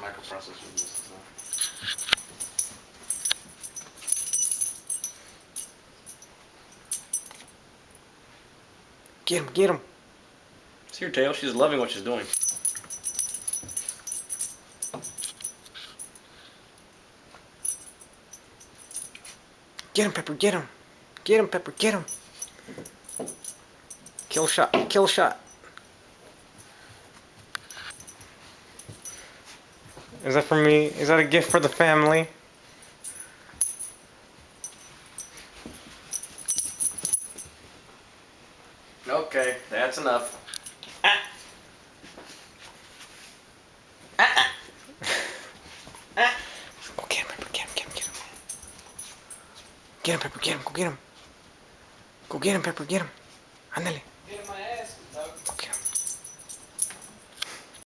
microprocessors and stuff. Get him, get him. See her tail? She's loving what she's doing. Get him, Pepper, get him. Get him, Pepper, get him. Kill shot, kill shot. Is that for me? Is that a gift for the family? Okay, that's enough. Go get him, Pepper, get him, get him, get him. Get him, Pepper, get him, go get him. Go get him, Pepper, get him. Ándale.